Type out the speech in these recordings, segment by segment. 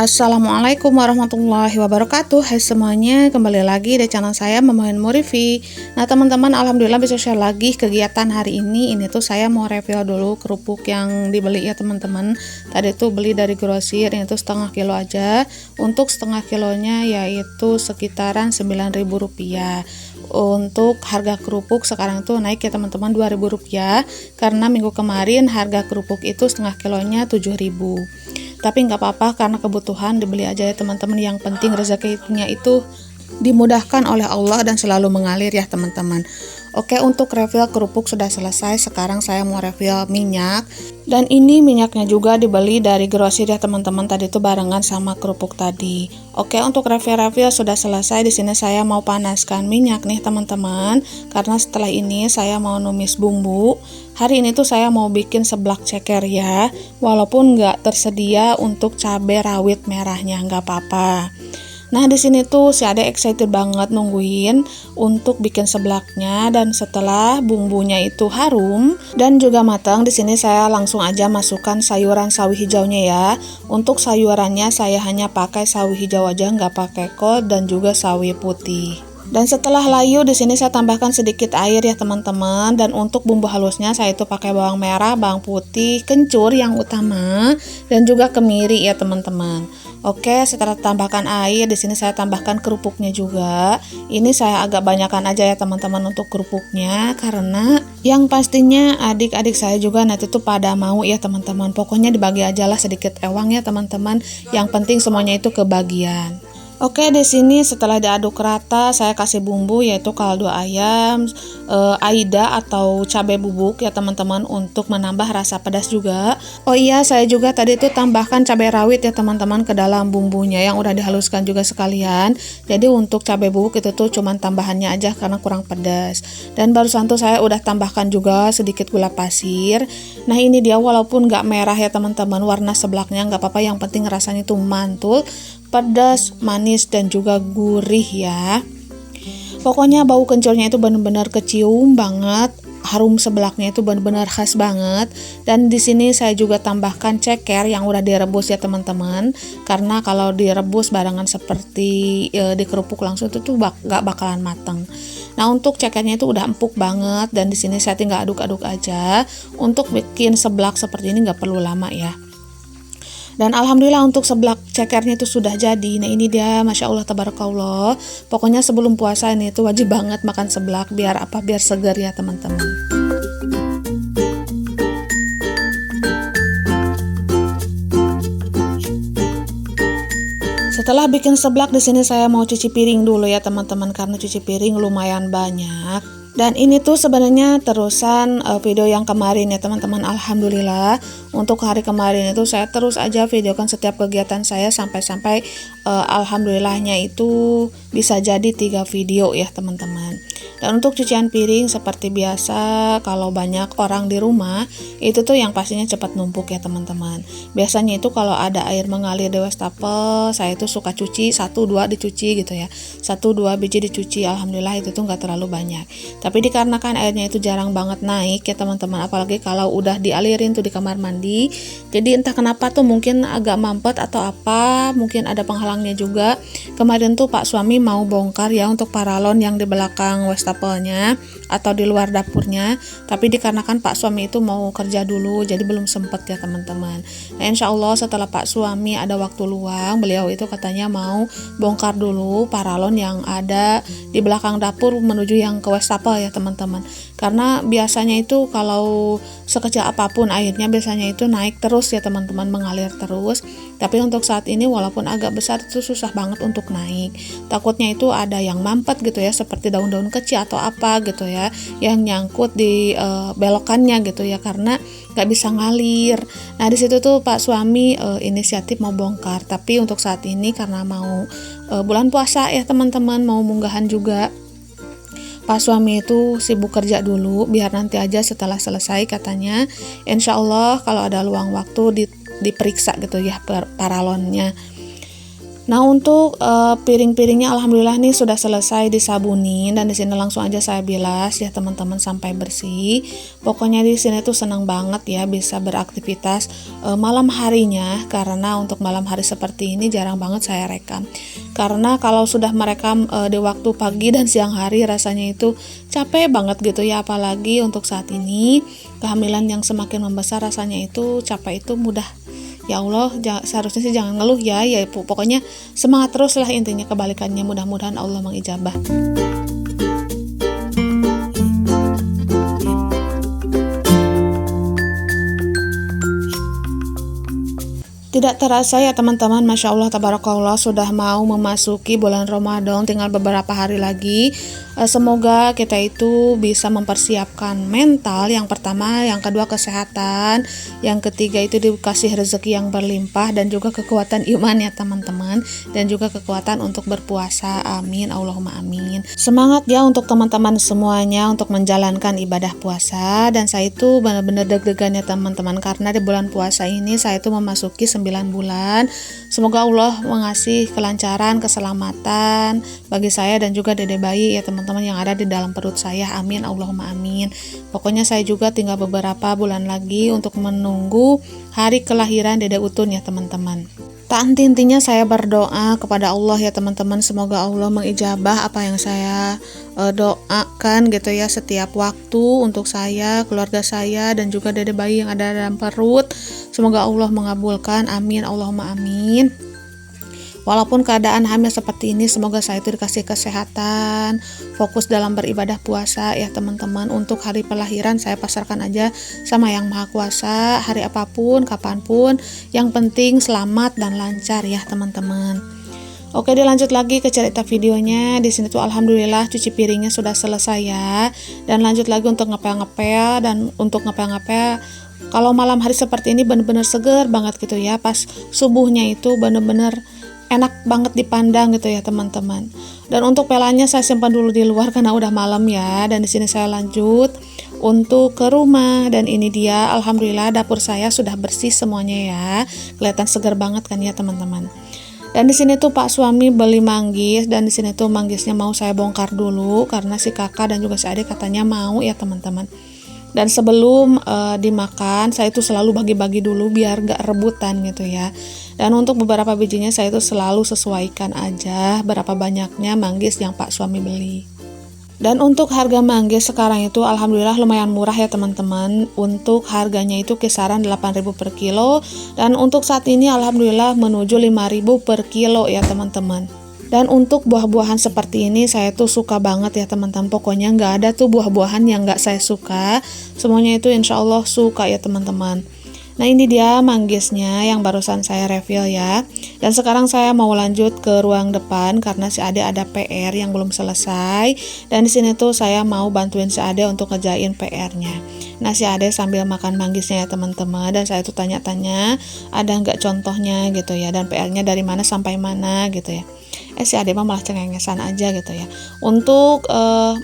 Assalamualaikum warahmatullahi wabarakatuh. Hai semuanya, kembali lagi di channel saya Mama Murifi. Nah teman-teman, alhamdulillah bisa share lagi kegiatan hari ini. Ini tuh saya mau review dulu kerupuk yang dibeli ya teman-teman. Tadi tuh beli dari grosir, ini tuh setengah kilo aja. Untuk setengah kilonya yaitu sekitaran Rp9.000. Untuk harga kerupuk sekarang tuh naik ya teman-teman, Rp2.000, karena minggu kemarin harga kerupuk itu setengah kilonya Rp7.000. Tapi nggak apa-apa, karena kebutuhan dibeli aja ya teman-teman. Yang penting rezekinya itu dimudahkan oleh Allah dan selalu mengalir ya teman-teman. Oke, untuk review kerupuk sudah selesai. Sekarang saya mau review minyak. Dan ini minyaknya juga dibeli dari grosir ya teman-teman. Tadi itu barengan sama kerupuk tadi. Oke, untuk review sudah selesai. Di sini saya mau panaskan minyak nih teman-teman. Karena setelah ini saya mau numis bumbu. Hari ini tuh saya mau bikin seblak ceker ya. Walaupun nggak tersedia untuk cabai rawit merahnya, nggak apa-apa. Nah di sini tuh si Ade excited banget nungguin untuk bikin seblaknya, dan setelah bumbunya itu harum dan juga matang, di sini saya langsung aja masukkan sayuran sawi hijaunya ya. Untuk sayurannya saya hanya pakai sawi hijau aja, nggak pakai kol dan juga sawi putih. Dan setelah layu di sini saya tambahkan sedikit air ya teman-teman. Dan untuk bumbu halusnya saya itu pakai bawang merah, bawang putih, kencur yang utama, dan juga kemiri ya teman-teman. Oke, setelah tambahkan air, di sini saya tambahkan kerupuknya juga. Ini saya agak banyakkan aja ya teman-teman untuk kerupuknya, karena yang pastinya adik-adik saya juga nanti tuh pada mau ya teman-teman. Pokoknya dibagi aja lah sedikit ewang ya teman-teman. Yang penting semuanya itu kebagian. Oke, di sini setelah diaduk rata, saya kasih bumbu yaitu kaldu ayam, aida atau cabai bubuk ya teman-teman, untuk menambah rasa pedas juga. Oh iya, saya juga tadi tuh tambahkan cabai rawit ya teman-teman ke dalam bumbunya yang udah dihaluskan juga sekalian. Jadi untuk cabai bubuk itu tuh cuman tambahannya aja karena kurang pedas. Dan barusan tuh saya udah tambahkan juga sedikit gula pasir. Nah ini dia, walaupun nggak merah ya teman-teman warna seblaknya, nggak apa-apa, yang penting rasanya tuh mantul, pedas, manis, dan juga gurih ya. Pokoknya bau kencurnya itu benar-benar kecium banget. Harum seblaknya itu benar-benar khas banget. Dan di sini saya juga tambahkan ceker yang udah direbus ya teman-teman. Karena kalau direbus barengan seperti di kerupuk langsung itu tuh gak bakalan mateng. Nah untuk cekernya itu udah empuk banget, dan di sini saya tinggal aduk-aduk aja. Untuk bikin seblak seperti ini nggak perlu lama ya. Dan alhamdulillah untuk seblak cekernya itu sudah jadi. Nah ini dia, masya Allah tabarakallah. Pokoknya sebelum puasa ini itu wajib banget makan seblak, biar apa, biar segar ya teman-teman. Setelah bikin seblak, di sini saya mau cuci piring dulu ya teman-teman, karena cuci piring lumayan banyak. Dan ini tuh sebenarnya terusan video yang kemarin ya teman-teman. Alhamdulillah untuk hari kemarin itu saya terus aja videokan setiap kegiatan saya sampai alhamdulillahnya itu bisa jadi 3 video ya teman-teman. Dan untuk cucian piring seperti biasa, kalau banyak orang di rumah itu tuh yang pastinya cepat numpuk ya teman-teman. Biasanya itu kalau ada air mengalir di wastafel, saya itu suka cuci 1-2 dicuci gitu ya, 1-2 biji dicuci. Alhamdulillah itu tuh nggak terlalu banyak. Tapi dikarenakan airnya itu jarang banget naik ya teman-teman, apalagi kalau udah dialirin tuh di kamar mandi, jadi entah kenapa tuh mungkin agak mampet atau apa, mungkin ada penghalangnya juga. Kemarin tuh Pak suami mau bongkar ya untuk paralon yang di belakang wastafelnya atau di luar dapurnya, tapi dikarenakan Pak suami itu mau kerja dulu, jadi belum sempet ya teman-teman. Nah insya Allah setelah Pak suami ada waktu luang, beliau itu katanya mau bongkar dulu paralon yang ada di belakang dapur menuju yang ke wastafel ya teman-teman. Karena biasanya itu kalau sekecil apapun airnya biasanya itu naik terus ya teman-teman, mengalir terus. Tapi untuk saat ini walaupun agak besar itu susah banget untuk naik. Takutnya itu ada yang mampet gitu ya, seperti daun-daun kecil atau apa gitu ya, yang nyangkut di belokannya gitu ya, karena nggak bisa ngalir. Nah di situ tuh Pak suami inisiatif mau bongkar. Tapi untuk saat ini karena mau bulan puasa ya teman-teman, mau munggahan juga, Pak suami itu sibuk kerja dulu, biar nanti aja setelah selesai katanya. Insya Allah kalau ada luang waktu diperiksa gitu ya paralonnya. Nah, untuk piring-piringnya alhamdulillah nih sudah selesai disabunin, dan di sini langsung aja saya bilas ya teman-teman sampai bersih. Pokoknya di sini tuh senang banget ya bisa beraktivitas malam harinya, karena untuk malam hari seperti ini jarang banget saya rekam. Karena kalau sudah merekam di waktu pagi dan siang hari rasanya itu capek banget gitu ya, apalagi untuk saat ini kehamilan yang semakin membesar rasanya itu capek itu mudah. Ya Allah, seharusnya sih jangan ngeluh ya, pokoknya semangat terus lah intinya, kebalikannya mudah-mudahan Allah mengijabah. Tidak terasa ya teman-teman, Masya Allah tabarakallah sudah mau memasuki bulan Ramadan, tinggal beberapa hari lagi. Semoga kita itu bisa mempersiapkan mental, yang pertama, yang kedua kesehatan, yang ketiga itu dikasih rezeki yang berlimpah, dan juga kekuatan iman ya teman-teman, dan juga kekuatan untuk berpuasa, amin, Allahumma amin. Semangat ya untuk teman-teman semuanya untuk menjalankan ibadah puasa, dan saya itu benar-benar deg-degan ya teman-teman, karena di bulan puasa ini saya itu memasuki 9 bulan. Semoga Allah mengasih kelancaran, keselamatan bagi saya dan juga dede bayi ya teman-teman yang ada di dalam perut saya, amin, Allahumma amin. Pokoknya saya juga tinggal beberapa bulan lagi untuk menunggu hari kelahiran dede Utun ya teman-teman. Tak henti-hentinya saya berdoa kepada Allah ya teman-teman, semoga Allah mengijabah apa yang saya doakan gitu ya setiap waktu untuk saya, keluarga saya, dan juga dede bayi yang ada dalam perut. Semoga Allah mengabulkan, amin, Allahumma amin. Walaupun keadaan hamil seperti ini, semoga saya itu dikasih kesehatan, fokus dalam beribadah puasa ya teman-teman. Untuk hari kelahiran saya pasarkan aja sama Yang Maha Kuasa, hari apapun, kapanpun, yang penting selamat dan lancar ya teman-teman. Oke, dilanjut lagi ke cerita videonya. Di sini tuh alhamdulillah cuci piringnya sudah selesai ya. Dan lanjut lagi untuk ngepel-ngepel, dan untuk ngepel-ngepel kalau malam hari seperti ini bener-bener seger banget gitu ya. Pas subuhnya itu bener-bener enak banget dipandang gitu ya teman-teman. Dan untuk pelannya saya simpan dulu di luar karena udah malam ya. Dan di sini saya lanjut untuk ke rumah, dan ini dia alhamdulillah dapur saya sudah bersih semuanya ya. Kelihatan segar banget kan ya teman-teman. Dan di sini tuh Pak suami beli manggis, dan di sini tuh manggisnya mau saya bongkar dulu karena si kakak dan juga si adik katanya mau ya teman-teman. Dan sebelum dimakan saya itu selalu bagi-bagi dulu biar gak rebutan gitu ya. Dan untuk beberapa bijinya saya itu selalu sesuaikan aja berapa banyaknya manggis yang Pak suami beli. Dan untuk harga manggis sekarang itu alhamdulillah lumayan murah ya teman-teman. Untuk harganya itu kisaran 8.000 per kilo, dan untuk saat ini alhamdulillah menuju 5.000 per kilo ya teman-teman. Dan untuk buah-buahan seperti ini saya tuh suka banget ya teman-teman. Pokoknya nggak ada tuh buah-buahan yang nggak saya suka. Semuanya itu insya Allah suka ya teman-teman. Nah, ini dia manggisnya yang barusan saya refill ya. Dan sekarang saya mau lanjut ke ruang depan karena si Ade ada PR yang belum selesai. Dan di sini tuh saya mau bantuin si Ade untuk ngerjain PR-nya. Nah, si Ade sambil makan manggisnya ya teman-teman. Dan saya tuh tanya-tanya ada nggak contohnya gitu ya. Dan PR-nya dari mana sampai mana gitu ya. Si Ade mah malah cengengesan aja gitu ya. Untuk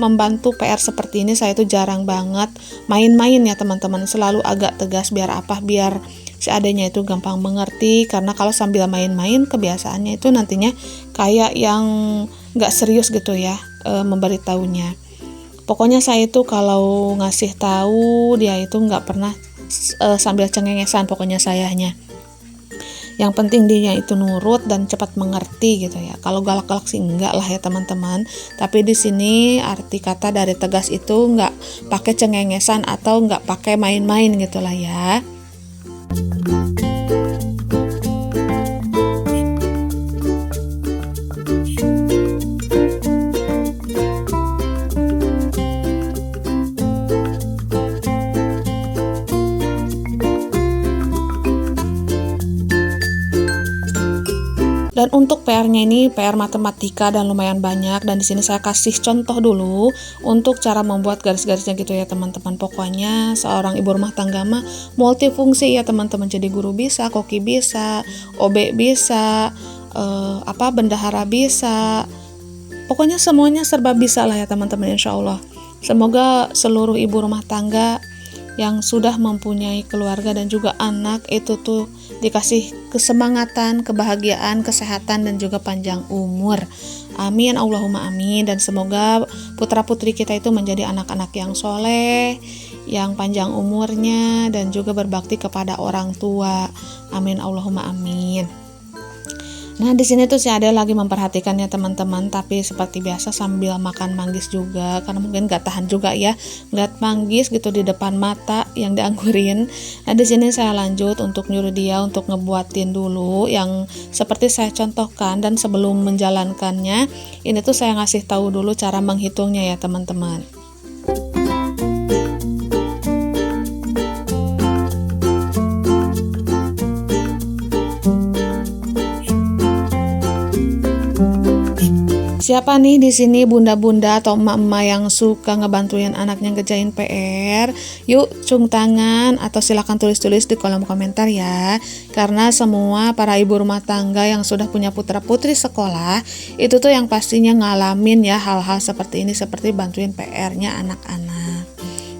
membantu PR seperti ini saya tuh jarang banget main-main ya teman-teman. Selalu agak tegas biar apa? Biar si adenya itu gampang mengerti. Karena kalau sambil main-main kebiasaannya itu nantinya kayak yang gak serius gitu ya memberitahunya. Pokoknya saya itu kalau ngasih tahu dia itu gak pernah sambil cengengesan pokoknya sayanya. Yang penting dia itu nurut dan cepat mengerti gitu ya. Kalau galak-galak sih enggak lah ya teman-teman. Tapi di sini arti kata dari tegas itu enggak pakai cengengesan atau enggak pakai main-main gitulah ya. Dan untuk PR-nya ini PR matematika dan lumayan banyak, dan di sini saya kasih contoh dulu untuk cara membuat garis-garisnya gitu ya teman-teman. Pokoknya seorang ibu rumah tangga mah multifungsi ya teman-teman. Jadi guru bisa, koki bisa, OB bisa, bendahara bisa. Pokoknya semuanya serba bisa lah ya teman-teman insya Allah. Semoga seluruh ibu rumah tangga yang sudah mempunyai keluarga dan juga anak itu tuh dikasih kesemangatan, kebahagiaan, kesehatan, dan juga panjang umur. Amin, Allahumma amin. Dan semoga putra-putri kita itu menjadi anak-anak yang soleh, yang panjang umurnya, dan juga berbakti kepada orang tua. Amin, Allahumma amin. Nah, di sini tuh si Ade lagi memperhatikannya teman-teman, tapi seperti biasa sambil makan manggis juga, karena mungkin gak tahan juga ya ngeliat manggis gitu di depan mata yang dianggurin. Nah, di sini saya lanjut untuk nyuruh dia untuk ngebuatin dulu yang seperti saya contohkan, dan sebelum menjalankannya, ini tuh saya ngasih tahu dulu cara menghitungnya ya teman-teman. Siapa nih di sini bunda-bunda atau emak-emak yang suka ngebantuin anaknya ngerjain PR? Yuk cung tangan atau silakan tulis-tulis di kolom komentar ya. Karena semua para ibu rumah tangga yang sudah punya putra-putri sekolah, itu tuh yang pastinya ngalamin ya hal-hal seperti ini, seperti bantuin PR-nya anak-anak.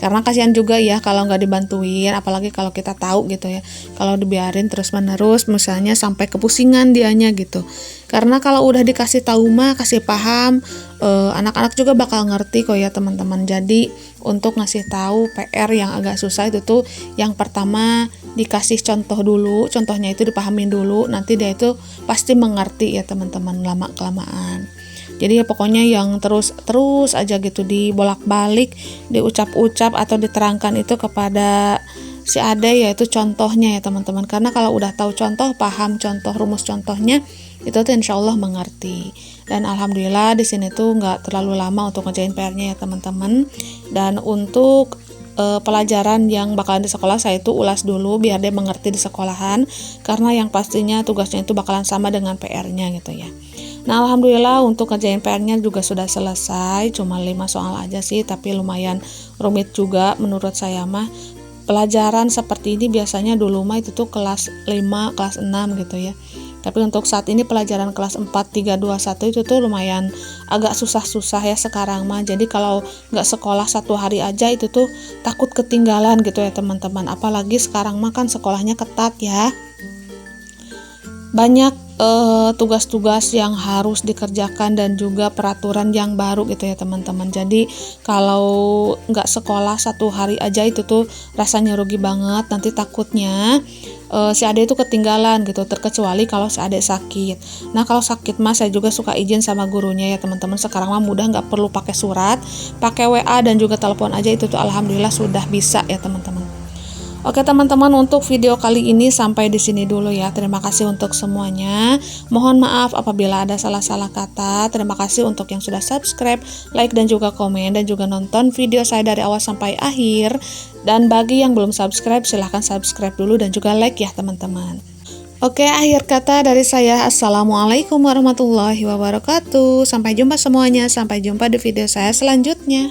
Karena kasihan juga ya kalau nggak dibantuin, apalagi kalau kita tahu gitu ya, kalau dibiarin terus-menerus misalnya sampai kepusingan dianya gitu. Karena kalau udah dikasih tahu mah, kasih paham, anak-anak juga bakal ngerti kok ya teman-teman. Jadi untuk ngasih tahu PR yang agak susah itu tuh yang pertama dikasih contoh dulu, contohnya itu dipahamin dulu, nanti dia itu pasti mengerti ya teman-teman lama-kelamaan. Jadi ya pokoknya yang terus aja gitu dibolak-balik, diucap-ucap atau diterangkan itu kepada si Ade, yaitu contohnya ya teman-teman. Karena kalau udah tahu contoh, paham contoh, rumus contohnya, itu tuh insya Allah mengerti. Dan alhamdulillah di sini tuh nggak terlalu lama untuk ngerjain PR-nya ya teman-teman. Dan untuk pelajaran yang bakalan di sekolah saya itu ulas dulu biar dia mengerti di sekolahan, karena yang pastinya tugasnya itu bakalan sama dengan PR-nya gitu ya. Nah, alhamdulillah untuk ngerjain PR-nya juga sudah selesai, cuma 5 soal aja sih, tapi lumayan rumit juga menurut saya mah. Pelajaran seperti ini biasanya dulu mah itu tuh kelas 5, kelas 6 gitu ya. Tapi untuk saat ini pelajaran kelas 4, 3, 2, 1 itu tuh lumayan agak susah-susah ya sekarang mah. Jadi kalau nggak sekolah 1 hari aja itu tuh takut ketinggalan gitu ya teman-teman. Apalagi sekarang mah kan sekolahnya ketat ya. Banyak tugas-tugas yang harus dikerjakan dan juga peraturan yang baru gitu ya teman-teman. Jadi kalau nggak sekolah 1 hari aja itu tuh rasanya rugi banget. Nanti takutnya si Ade itu ketinggalan gitu, terkecuali kalau si Ade sakit. Nah kalau sakit mah saya juga suka izin sama gurunya ya teman-teman. Sekarang mah mudah, nggak perlu pakai surat, pakai WA dan juga telepon aja itu tuh alhamdulillah sudah bisa ya teman-teman. Oke teman-teman, untuk video kali ini sampai di sini dulu ya. Terima kasih untuk semuanya. Mohon maaf apabila ada salah-salah kata. Terima kasih untuk yang sudah subscribe, like dan juga komen, dan juga nonton video saya dari awal sampai akhir. Dan bagi yang belum subscribe, silahkan subscribe dulu dan juga like ya teman-teman. Oke, akhir kata dari saya, assalamualaikum warahmatullahi wabarakatuh. Sampai jumpa semuanya, sampai jumpa di video saya selanjutnya.